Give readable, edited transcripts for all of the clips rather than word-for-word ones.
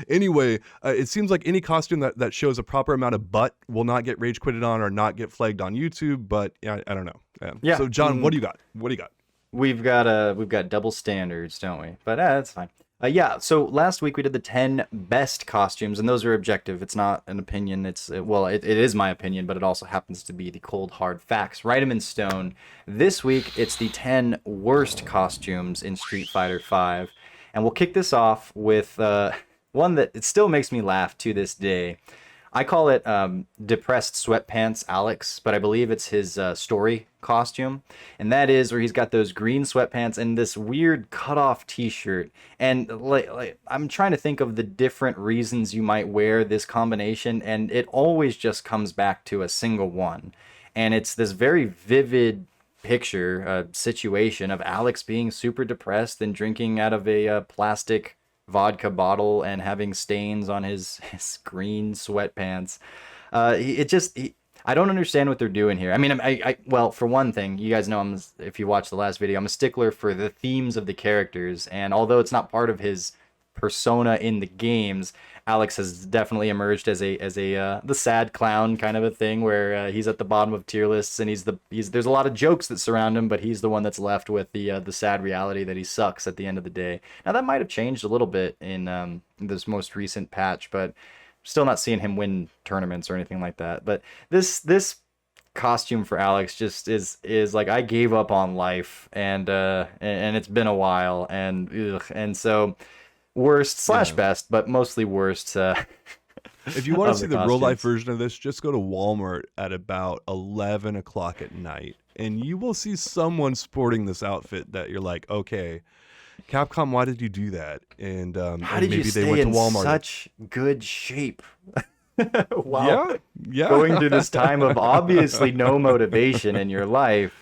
Anyway, it seems like any costume that shows a proper amount of butt will not get rage quitted on or not get flagged on YouTube. But yeah, I don't know. Yeah. Yeah, So John, what do you got? What do you got? we've got double standards, don't we? But that's fine. Yeah. So last week we did the 10 best costumes, and those are objective. It's not an opinion. It is my opinion, but it also happens to be the cold hard facts. Write them in stone. This week it's the 10 worst costumes in Street Fighter V, and we'll kick this off with one that it still makes me laugh to this day. I call it Depressed Sweatpants Alex, but I believe it's his story costume. And that is where he's got those green sweatpants and this weird cut-off t-shirt. And I'm trying to think of the different reasons you might wear this combination, and it always just comes back to a single one. And it's this very vivid picture, situation of Alex being super depressed and drinking out of a plastic vodka bottle and having stains on his green sweatpants. I don't understand what they're doing here. I mean, well, for one thing, you guys know if you watched the last video, I'm a stickler for the themes of the characters, and although it's not part of his persona in the games, Alex has definitely emerged as a the sad clown kind of a thing, where he's at the bottom of tier lists, and he's there's a lot of jokes that surround him, but he's the one that's left with the sad reality that he sucks at the end of the day. Now that might have changed a little bit in this most recent patch, but still not seeing him win tournaments or anything like that. But this costume for Alex just is like, I gave up on life, and it's been a while, and so worst slash best, but mostly worst. If you want to of see the the real life costumes. version of this, just go to Walmart at about 11 o'clock at night, and you will see someone sporting this outfit that you're like, okay, Capcom, why did you do that? How And did you maybe they stay went to in Walmart. such good shape? Wow. Yeah, yeah. Going through this time of obviously no motivation in your life,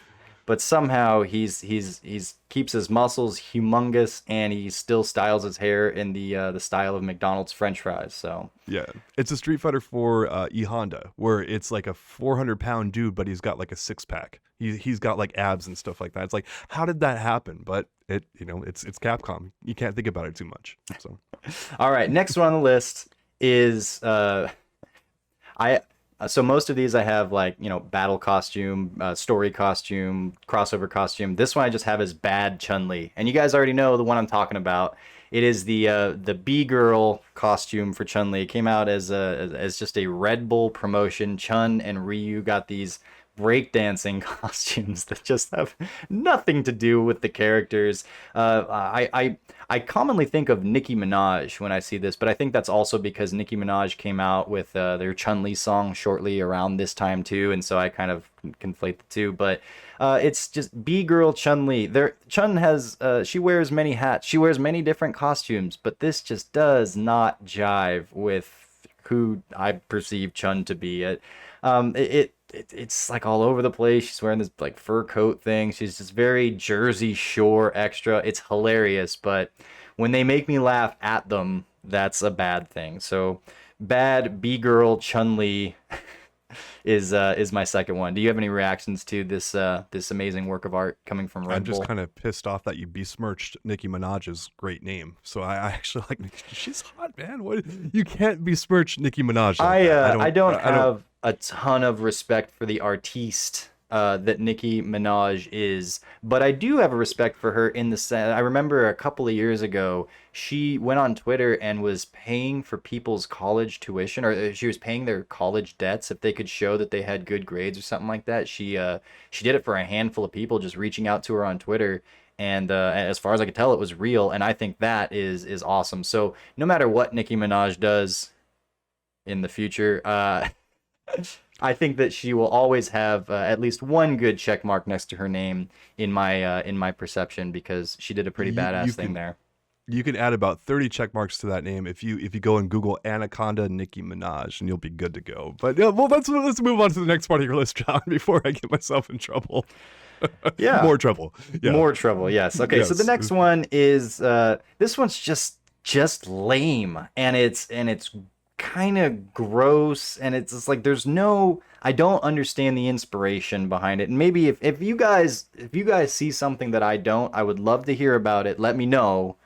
but somehow he's keeps his muscles humongous, and he still styles his hair in the style of McDonald's French fries. So Yeah, it's a Street Fighter 4 E Honda, where it's like a 400-pound dude, but he's got like a six pack. He's got like abs and stuff like that. It's like, how did that happen? But it's Capcom. You can't think about it too much. So all right, next one on the list is I so most of these I have, like, battle costume, story costume, crossover costume. This one I just have as bad Chun-Li, and you guys already know the one I'm talking about. It is the B girl costume for Chun-Li. It came out as just a Red Bull promotion. Chun and Ryu got these breakdancing costumes that just have nothing to do with the characters. I commonly think of Nicki Minaj when I see this, but I think that's also because Nicki Minaj came out with their Chun-Li song shortly around this time too, and so I kind of conflate the two. But it's just B-girl Chun-Li. Chun has she wears many hats, she wears many different costumes, but this just does not jive with who I perceive Chun to be. It's like all over the place. She's wearing this like fur coat thing. She's just very Jersey Shore extra. It's hilarious, but when they make me laugh at them, that's a bad thing. So bad B-girl Chun-Li is my second one. Do you have any reactions to this amazing work of art coming from I'm Red just Bull? kind of pissed off that you besmirched Nicki Minaj's great name. So I actually like she's hot, man. What, you can't besmirch Nicki Minaj like that. I don't have a ton of respect for the artiste that Nicki Minaj is, but I do have a respect for her in the sense. I remember a couple of years ago, she went on Twitter and was paying for people's college tuition, or she was paying their college debts if they could show that they had good grades or something like that. She did it for a handful of people, just reaching out to her on Twitter. And as far as I could tell, it was real, and I think that is awesome. So no matter what Nicki Minaj does in the future, I think that she will always have at least one good check mark next to her name in my perception, because she did a pretty you badass thing there. you can add about 30 check marks to that name if you go and Google Anaconda Nicki Minaj, and you'll be good to go. But yeah, well, let's move on to the next part of your list, John, before I get myself in trouble. Yeah, More trouble. Yeah. more trouble. Yes. Okay. So the Yes. next one is this one's just lame, and it's kind of gross, and it's just like there's no. I don't understand the inspiration behind it. And maybe if you guys see something that I don't, I would love to hear about it. Let me know.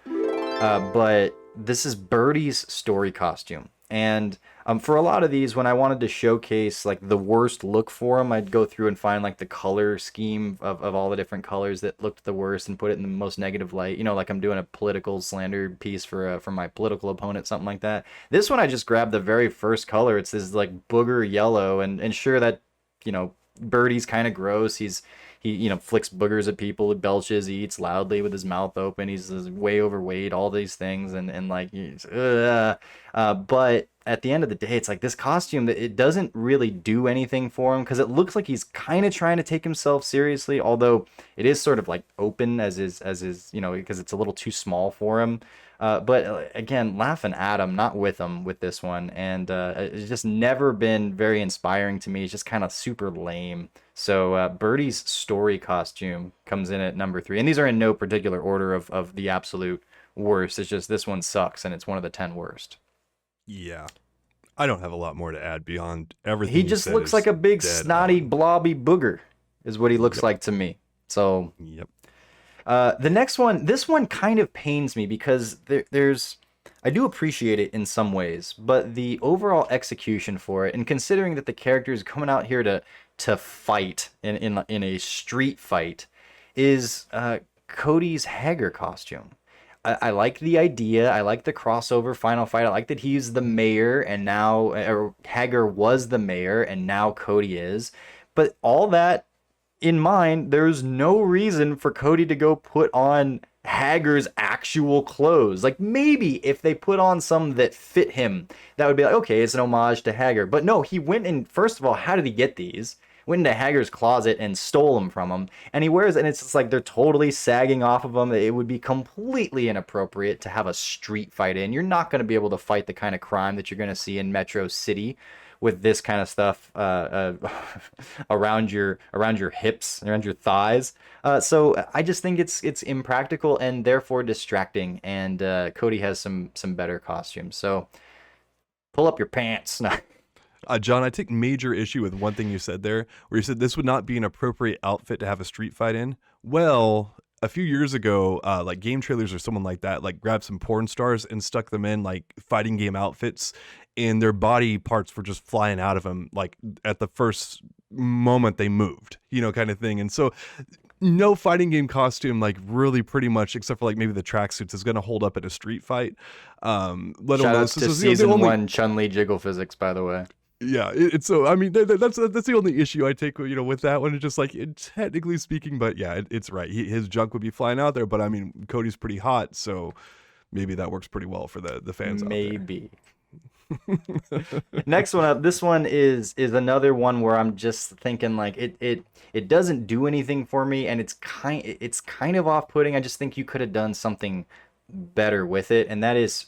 But this is Birdie's story costume. And for a lot of these, when I wanted to showcase like the worst look for them, I'd go through and find like the color scheme of all the different colors that looked the worst and put it in the most negative light. You know, like I'm doing a political slander piece for my political opponent, something like that. This one I just grabbed the very first color. It's this like booger yellow, and sure that, you know, Birdie's kind of gross. He you know, flicks boogers at people, he belches, he eats loudly with his mouth open, he's way overweight, all these things, and like but at the end of the day, it's like this costume that it doesn't really do anything for him, because it looks like he's kind of trying to take himself seriously, although it is sort of like open as is, you know, because it's a little too small for him. But again, laughing at him, not with him with this one. And it's just never been very inspiring to me. It's just kind of super lame. So Birdie's story costume comes in at number 3. And these are in no particular order of the absolute worst. It's just this one sucks, and it's one of the 10 worst. Yeah. I don't have a lot more to add beyond everything. He just looks like a big snotty blobby booger is what he looks like to me. So yep. The next one, this one kind of pains me because I do appreciate it in some ways, but the overall execution for it, and considering that the character is coming out here to fight in a street fight, is Cody's Hager costume. I like the idea. I like the crossover final fight. I like that he's the mayor and now, or Hager was the mayor and now Cody is. But all that in mind, there's no reason for Cody to go put on Hager's actual clothes. Like, maybe if they put on some that fit him, that would be like, okay, it's an homage to Hager. But no, he went and, first of all, how did he get these? Went into Hager's closet and stole them from him. And he wears, and it's just like they're totally sagging off of him. It would be completely inappropriate to have a street fight in. You're not going to be able to fight the kind of crime that you're going to see in Metro City with this kind of stuff around your hips, around your thighs. So I just think it's impractical and therefore distracting. And Cody has some better costumes. So pull up your pants. John, I take major issue with one thing you said there, where you said this would not be an appropriate outfit to have a street fight in. Well, a few years ago, like game trailers or someone like that, like grabbed some porn stars and stuck them in like fighting game outfits, and their body parts were just flying out of them like at the first moment they moved, you know, kind of thing. And so no fighting game costume, like really pretty much, except for like maybe the tracksuits, is going to hold up at a street fight. Let Shout out to season 1 Chun-Li jiggle physics, by the way. Yeah, it's so. I mean, that's the only issue I take, you know, with that one. It's just like, technically speaking, but yeah, it's right. His junk would be flying out there, but I mean, Cody's pretty hot, so maybe that works pretty well for the fans. Maybe. Next one up. This one is another one where I'm just thinking like it doesn't do anything for me, and it's kind of off-putting. I just think you could have done something better with it, and that is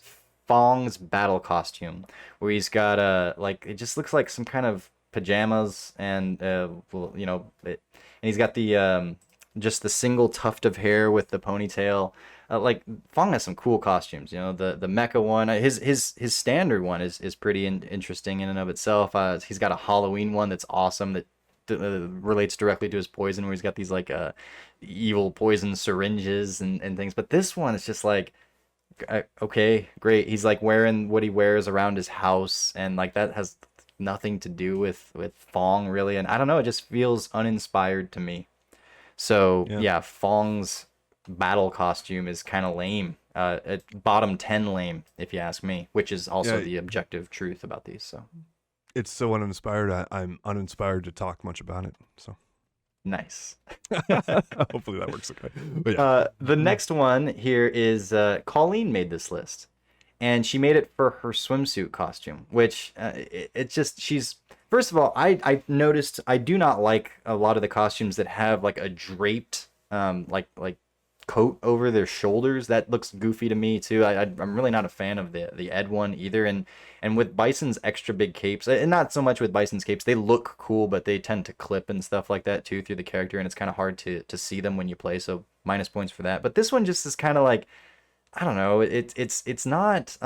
Fong's battle costume, where he's got like, it just looks like some kind of pajamas, and you know, and he's got the just the single tuft of hair with the ponytail. Like, Fong has some cool costumes, you know, the mecha one, his standard one is pretty interesting in and of itself. He's got a Halloween one that's awesome that relates directly to his poison, where he's got these like evil poison syringes and things. But this one is just like, okay, great. He's like wearing what he wears around his house, and like that has nothing to do with Fong really. And I don't know, it just feels uninspired to me. So yeah, Fong's battle costume is kind of lame. At bottom 10 lame, if you ask me, which is also the objective truth about these. So it's so uninspired. I'm uninspired to talk much about it. So nice. Hopefully that works okay. But yeah. The next one here is Colleen made this list, and she made it for her swimsuit costume, which it's just, she's, first of all, I noticed I do not like a lot of the costumes that have like a draped like coat over their shoulders. That looks goofy to me too. I'm really not a fan of the Ed one either. And with Bison's extra big capes, and not so much with Bison's capes, they look cool, but they tend to clip and stuff like that too through the character, and it's kind of hard to see them when you play, so minus points for that. But this one just is kind of like, I don't know, it's not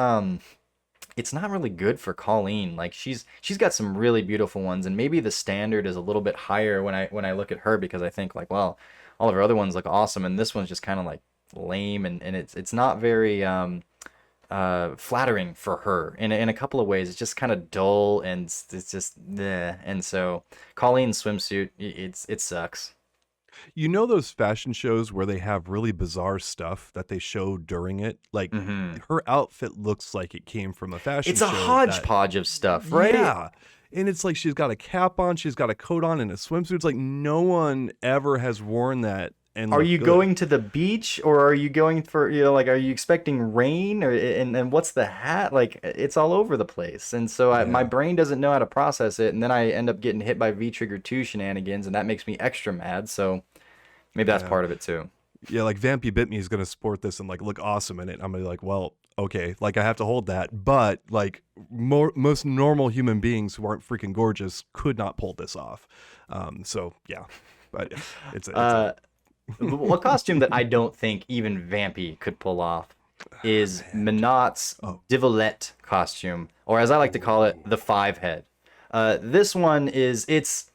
really good for Colleen. Like, she's got some really beautiful ones, and maybe the standard is a little bit higher when I look at her, because I think like, well, all of her other ones look awesome, and this one's just kind of like lame, and it's not very flattering for her in a couple of ways. It's just kind of dull and it's just bleh. And so Colleen's swimsuit, it sucks. You know those fashion shows where they have really bizarre stuff that they show during it? Like Hmm. her outfit looks like it came from a fashion It's a show that hodgepodge of stuff, right? yeah. And it's like she's got a cap on, she's got a coat on and a swimsuit. It's like no one ever has worn that and Are looked you good. going to the beach or are you going for, like, are you expecting rain or and what's the hat? Like, it's all over the place. And so my Yeah. brain doesn't know how to process it. And then I end up getting hit by V-Trigger 2 shenanigans and that makes me extra mad. So maybe that's Yeah. part of it too. Yeah, like Vampy Bit Me is gonna sport this and like look awesome in it. I'm gonna be like, well, okay, like I have to hold that, but like most normal human beings who aren't freaking gorgeous could not pull this off. So yeah, but yeah, it's a Uh, a costume that I don't think even Vampy could pull off is man. Minot's Oh, Divilette costume, or as I like to call it, ooh, the five head. This one is it's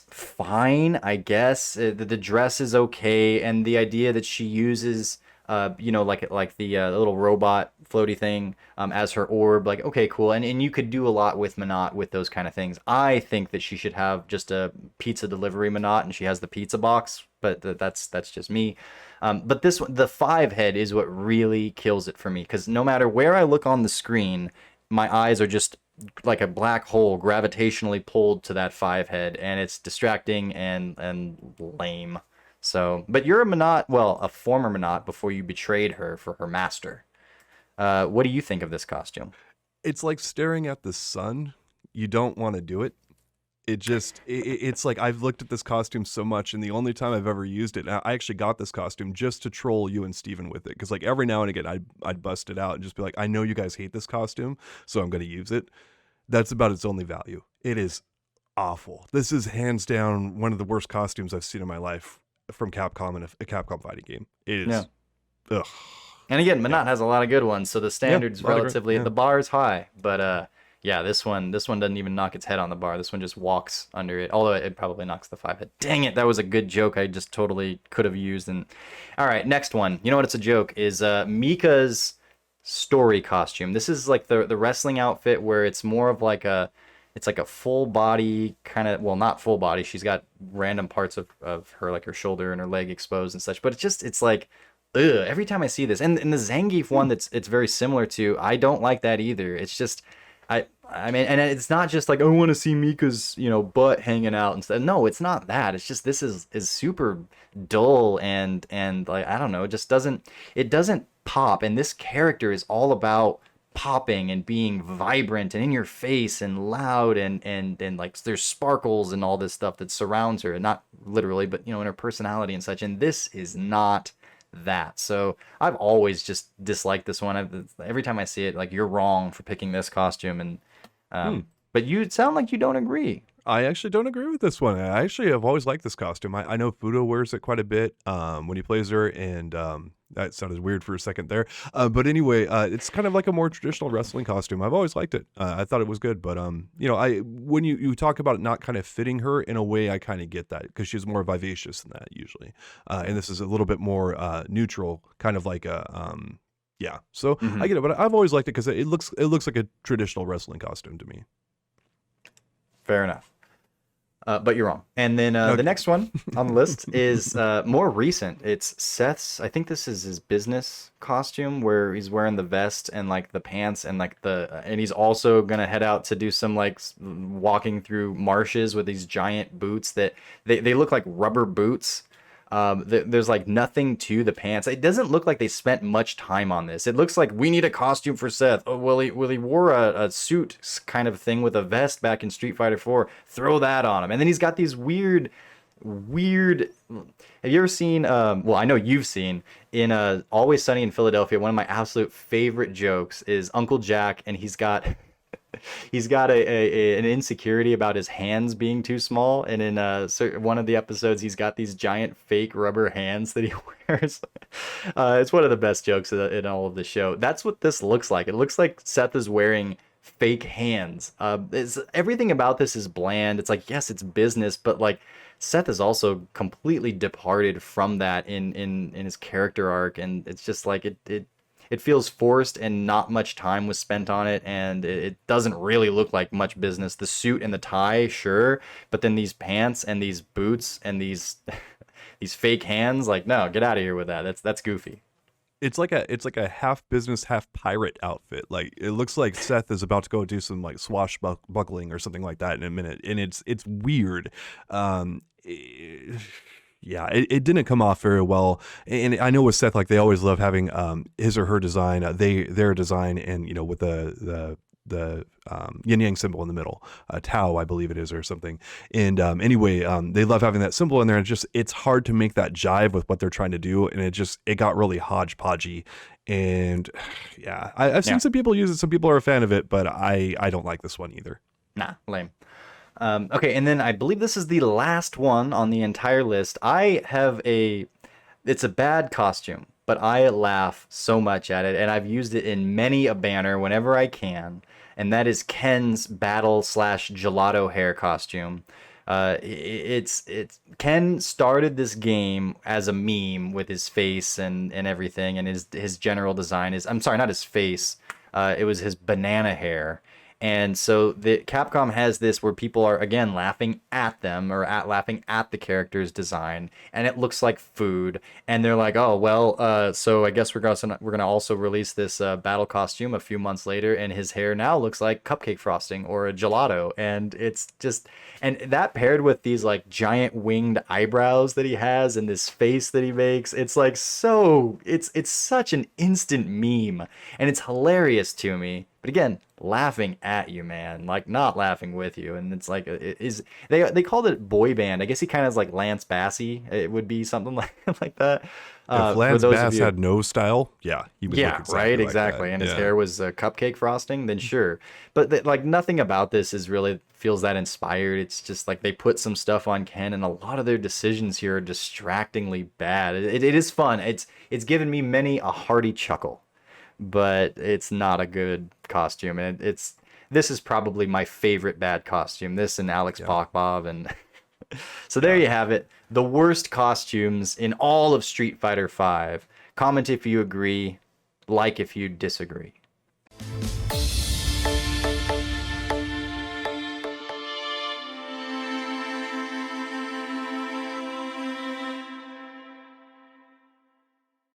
fine, I guess. The dress is okay, and the idea that she uses like the little robot floaty thing as her orb, like okay, cool. And you could do a lot with Minot with those kind of things. I think that she should have just a pizza delivery Minot, and she has the pizza box, but that's just me. But this one, the five head, is what really kills it for me because no matter where I look on the screen, my eyes are just like a black hole gravitationally pulled to that five head, and it's distracting and lame. So, but you're a Minot, well, a former Minot before you betrayed her for her master. What do you think of this costume? it's like staring at the sun. You don't want to do it. It's like I've looked at this costume so much, and the only time I've ever used it, I actually got this costume just to troll you and Steven with it, because like every now and again I'd bust it out and just be like, I know you guys hate this costume, so I'm gonna use it. That's about its only value. It is awful. This is hands down one of the worst costumes I've seen in my life from Capcom in a Capcom fighting game. It Yeah. is, ugh, And again, yeah, Minot has a lot of good ones, so the yeah, standard's a lot of great, relatively yeah. the bar is high, but yeah, this one doesn't even knock its head on the bar. This one just walks under it. Although it probably knocks the five head. Dang it, that was a good joke I just totally could have used. And all right, next one. You know what? It's a joke. Is Mika's story costume. This is like the wrestling outfit where it's more of like it's like a full body kind of, well, not full body. She's got random parts of her, like her shoulder and her leg exposed and such. But it's like, ugh, every time I see this. And the Zangief one that's it's very similar to, I don't like that either. It's just I mean, and it's not just like, I want to see Mika's, butt hanging out and stuff. No, it's not that. It's just this is super dull and like I don't know, it doesn't pop. And this character is all about popping and being vibrant and in your face and loud and like there's sparkles and all this stuff that surrounds her, and not literally, but in her personality and such. And this is not that. So I've always just disliked this one. Every time I see it, like, you're wrong for picking this costume, and Hmm. but you sound like you don't agree. I actually don't agree with this one. I actually have always liked this costume. I know Fudo wears it quite a bit when he plays her, and that sounded weird for a second there. But anyway, it's kind of like a more traditional wrestling costume. I've always liked it. I thought it was good. But I when you talk about it not kind of fitting her in a way, I kind of get that because she's more vivacious than that usually, and this is a little bit more neutral, kind of like a yeah. So I Hmm. get it, but I've always liked it because it looks like a traditional wrestling costume to me. Fair enough. But you're wrong. And then the Okay. next one on the list is more recent. It's Seth's. I think this is his business costume where he's wearing the vest and like the pants and like and he's also gonna head out to do some like walking through marshes with these giant boots that they look like rubber boots. There's like nothing to the pants. It doesn't look like they spent much time on this. It looks like we need a costume for Seth. Oh, well, he wore a suit kind of thing with a vest back in Street Fighter 4. Throw that on him. And then he's got these weird. Have you ever seen? Well, I know you've seen in Always Sunny in Philadelphia. One of my absolute favorite jokes is Uncle Jack, and he's got he's got an insecurity about his hands being too small, and in one of the episodes he's got these giant fake rubber hands that he wears. It's one of the best jokes in all of the show. That's what this looks like. It looks like Seth is wearing fake hands. Everything about this is bland. It's like, yes, it's business, but like Seth is also completely departed from that in his character arc, and it's just like it it feels forced and not much time was spent on it, and it doesn't really look like much business. The suit and the tie, sure, but then these pants and these boots and these these fake hands, like, no, get out of here with that. That's goofy. It's like a half business, half pirate outfit. Like it looks like Seth is about to go do some like swashbuckling or something like that in a minute, and it's weird. Yeah, it didn't come off very well. And I know with Seth, like they always love having his or her design, their design, and with the yin yang symbol in the middle, Tau, I believe it is, or something. And anyway, they love having that symbol in there. And it's hard to make that jive with what they're trying to do, and it got really hodgepodgey. And yeah, I've seen some people use it, some people are a fan of it, but I don't like this one either. Nah, lame. Okay, and then I believe this is the last one on the entire list. It's a bad costume, but I laugh so much at it, and I've used it in many a banner whenever I can, and that is Ken's battle slash gelato hair costume. It's Ken started this game as a meme with his face and everything, and his general design is, I'm sorry, not his face. It was his banana hair. And so the Capcom has this where people are again laughing at them or laughing at the character's design, and it looks like food. And they're like, "Oh well, so I guess we're gonna also release this battle costume a few months later, and his hair now looks like cupcake frosting or a gelato." And it's just, and that paired with these like giant winged eyebrows that he has and this face that he makes, it's like it's such an instant meme, and it's hilarious to me. But again, laughing at you, man, like not laughing with you. And it's like, they called it boy band. I guess he kind of is like Lance Bassey. It would be something like that. If Lance Bass had no style, yeah, he would look exactly right, like exactly. that. And his Yeah. hair was cupcake frosting, then sure. But like nothing about this is really feels that inspired. It's just like they put some stuff on Ken, and a lot of their decisions here are distractingly bad. It is fun. It's given me many a hearty chuckle, but it's not a good costume. And this is probably my favorite bad costume. This and Alex Pokbov, and so there you have it. The worst costumes in all of Street Fighter V. Comment if you agree, like if you disagree.